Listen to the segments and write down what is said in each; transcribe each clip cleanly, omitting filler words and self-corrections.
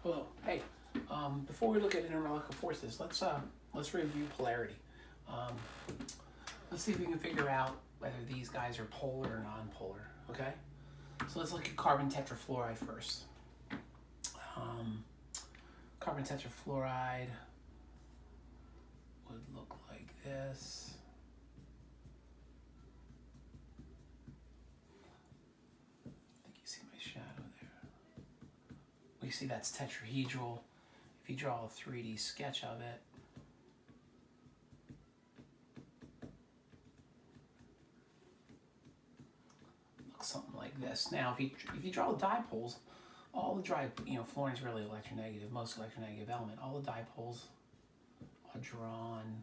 Hello. Hey. Before we look at intermolecular forces, let's review polarity. Um, let's see if we can figure out whether these guys are polar or non-polar. Okay. So let's look at carbon tetrafluoride first. Carbon tetrafluoride would look like this. I think you see my shadow there. We see that's tetrahedral. If you draw a 3D sketch of it, looks something like this. Now, if you draw dipoles, all the fluorine is really electronegative, most electronegative element. All the dipoles are drawn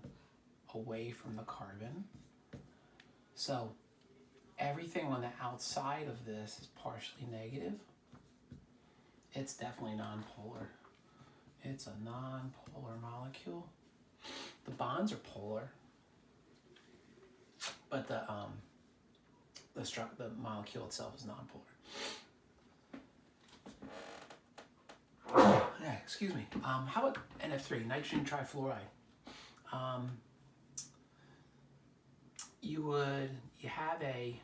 away from the carbon. So everything on the outside of this is partially negative. It's definitely nonpolar. It's a nonpolar molecule. The bonds are polar, but the molecule itself is nonpolar. Yeah, excuse me. How about NF3, nitrogen trifluoride? You have a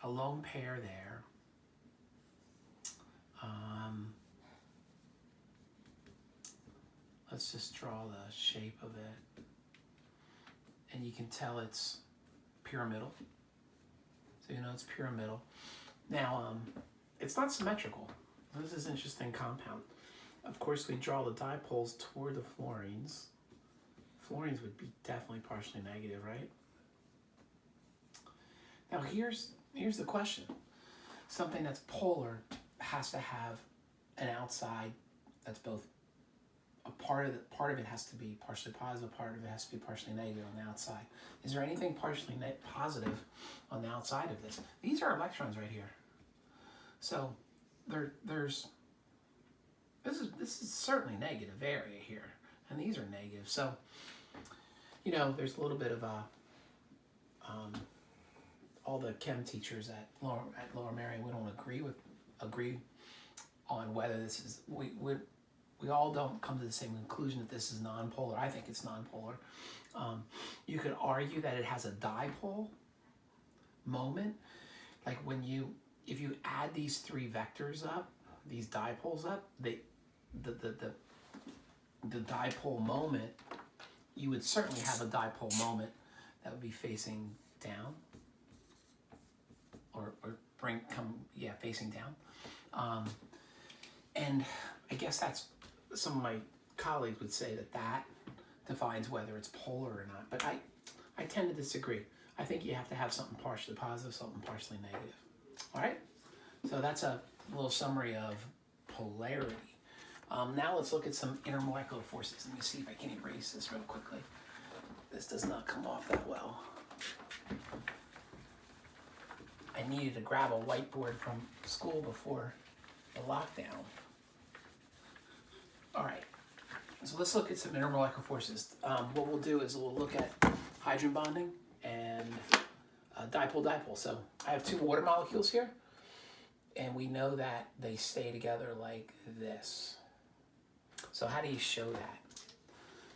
lone pair there. Let's just draw the shape of it. And you can tell it's pyramidal. So you know it's pyramidal. Now, it's not symmetrical. This is an interesting compound. Of course, we draw the dipoles toward the fluorines. Fluorines would be definitely partially negative, right? Now, here's the question. Something that's polar has to have an outside that's both a part of it has to be partially positive, part of it has to be partially negative on the outside. Is there anything partially positive on the outside of this? These are electrons right here. So this is certainly negative area here, and these are negative. So there's a little bit of all the chem teachers at Lower Merion, we don't agree on whether this is we all don't come to the same conclusion that this is nonpolar. I think it's nonpolar. You could argue that it has a dipole moment, like if you add these three vectors up, these dipoles up, the dipole moment, you would certainly have a dipole moment that would be facing down, or facing down. And I guess that's, some of my colleagues would say that defines whether it's polar or not. But I tend to disagree. I think you have to have something partially positive, something partially negative. All right? So that's a little summary of polarity. Now let's look at some intermolecular forces. Let me see if I can erase this real quickly. This does not come off that well. I needed to grab a whiteboard from school before the lockdown. All right, so let's look at some intermolecular forces. What we'll do is we'll look at hydrogen bonding and dipole-dipole. So I have two water molecules here, and we know that they stay together like this. So how do you show that?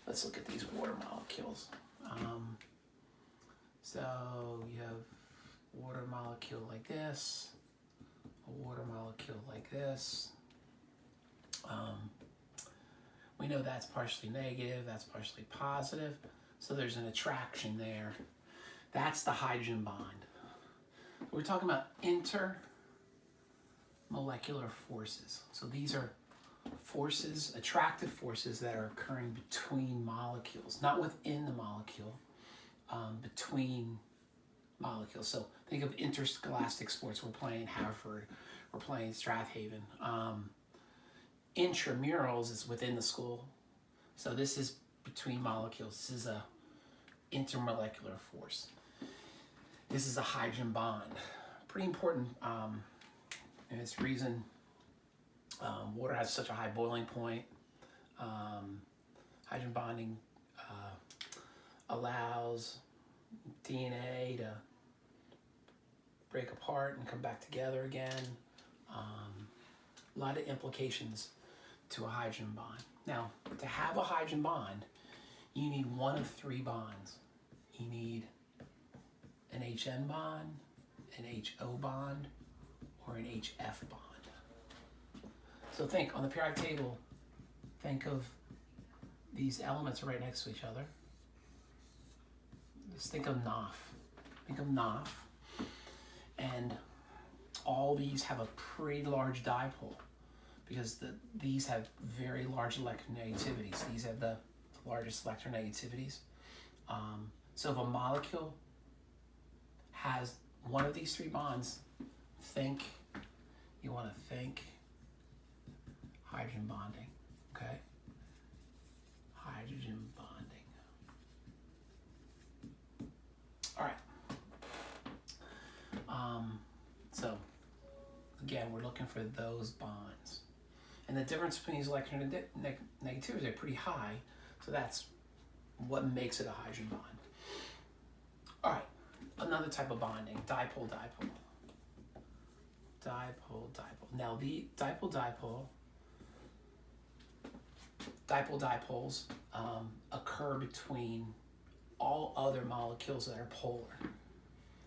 Let's look at these water molecules. So you have water molecule like this, a water molecule like this. We know that's partially negative, that's partially positive, so there's an attraction there. That's the hydrogen bond. We're talking about intermolecular forces. So these are forces, attractive forces that are occurring between molecules, not within the molecule, between molecules. So think of interscholastic sports. We're playing Harvard, we're playing Strathaven. Intramurals is within the school. So this is between molecules. This is a intermolecular force. This is a hydrogen bond. Pretty important, and it's reason water has such a high boiling point. Hydrogen bonding allows DNA to break apart and come back together again. A lot of implications to a hydrogen bond. Now, to have a hydrogen bond, you need one of three bonds. You need an HN bond, an HO bond, or an HF bond. So think on the periodic table, think of these elements right next to each other. Just think of NAF. Think of NAF. And all these have a pretty large dipole because these have very large electronegativities. These have the largest electronegativities. So if a molecule has one of these three bonds, you want to think hydrogen bonding, okay? Hydrogen bonding. All right. So again, we're looking for those bonds. And the difference between these electronegativities are pretty high, so that's what makes it a hydrogen bond. All right, another type of bonding, dipole-dipole. Dipole-dipole. Now the dipole-dipoles occur between all other molecules that are polar.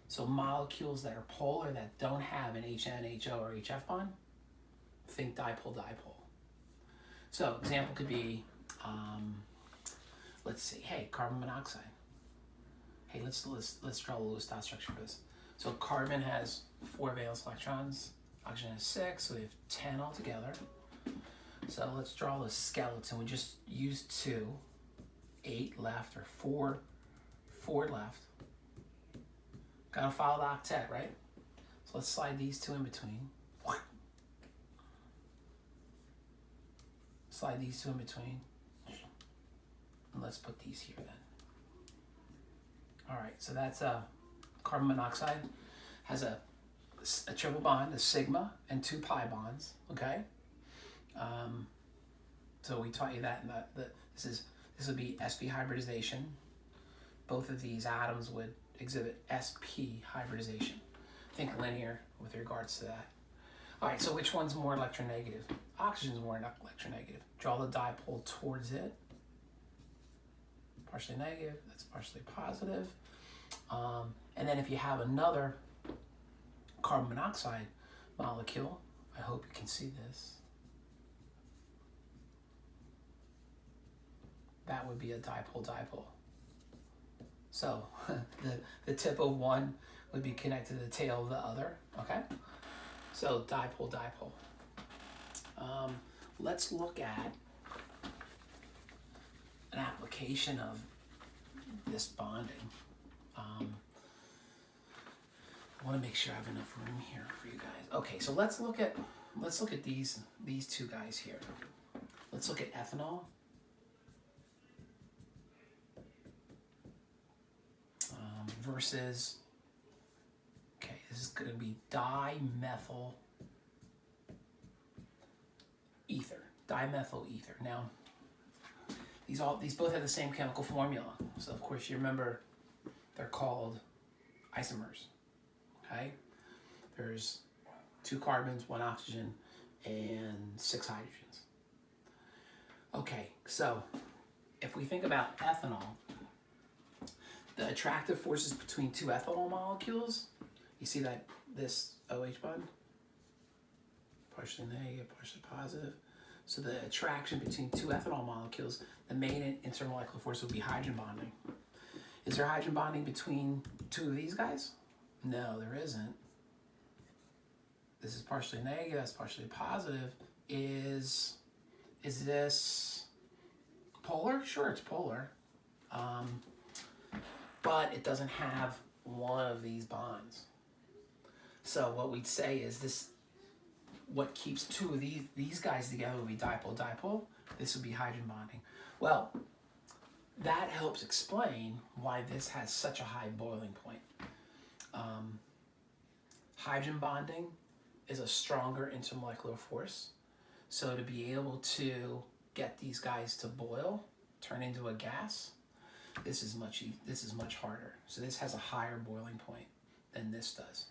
So molecules that are polar that don't have an HN, HO, or HF bond, think dipole-dipole. So example could be, let's see, hey, carbon monoxide. Hey, let's draw a Lewis dot structure for this. So carbon has 4 valence electrons, oxygen has 6, so we have 10 altogether. So let's draw the skeleton. We just used 2, 8 left, or 4 left. Gotta follow the octet, right? So let's slide these 2 in between. Slide these 2 in between. And let's put these here then. All right, so that's carbon monoxide has a triple bond, a sigma, and 2 pi bonds. Okay. So we taught you that this would be sp hybridization. Both of these atoms would exhibit sp hybridization. Think linear with regards to that. All right, so which one's more electronegative? Oxygen's more electronegative. Draw the dipole towards it. Partially negative, that's partially positive. And then if you have another carbon monoxide molecule, I hope you can see this. That would be a dipole-dipole. So the tip of one would be connected to the tail of the other, okay? So dipole-dipole. Let's look at an application of this bonding. I want to make sure I have enough room here for you guys. Okay, so let's look at these 2 guys here. Let's look at ethanol. Versus, okay, this is going to be dimethyl ether. Dimethyl ether. Now, these both have the same chemical formula. So of course you remember they're called isomers. Okay? There's 2 carbons, 1 oxygen, and 6 hydrogens. Okay, so if we think about ethanol, the attractive forces between 2 ethanol molecules, you see that this OH bond, partially negative, partially positive. So the attraction between 2 ethanol molecules, the main intermolecular force would be hydrogen bonding. Is there hydrogen bonding between 2 of these guys? No, there isn't. This is partially negative, that's partially positive. Is this polar? Sure, it's polar. But it doesn't have one of these bonds. So what we'd say is this, what keeps 2 of these guys together would be dipole-dipole. This would be hydrogen bonding. Well, that helps explain why this has such a high boiling point. Hydrogen bonding is a stronger intermolecular force. So to be able to get these guys to boil, turn into a gas, this is much harder. So this has a higher boiling point than this does.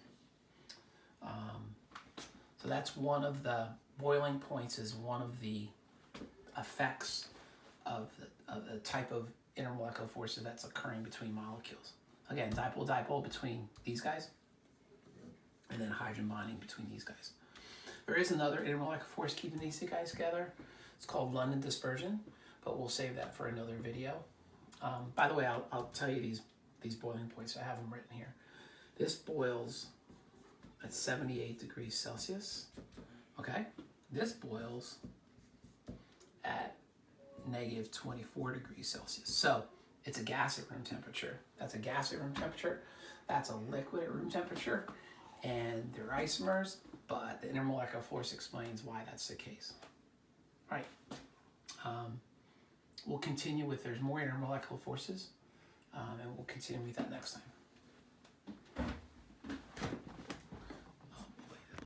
So that's one of the boiling points, is one of the effects of the type of intermolecular forces that's occurring between molecules. Again, dipole-dipole between these guys, and then hydrogen bonding between these guys. There is another intermolecular force keeping these two guys together. It's called London dispersion, but we'll save that for another video. By the way, I'll tell you these boiling points. I have them written here. This boils at 78 degrees Celsius. Okay, this boils at negative 24 degrees Celsius. So it's a gas at room temperature. That's a gas at room temperature. That's a liquid at room temperature. And they're isomers, but the intermolecular force explains why that's the case. All right. We'll continue with, there's more intermolecular forces, and we'll continue with that next time.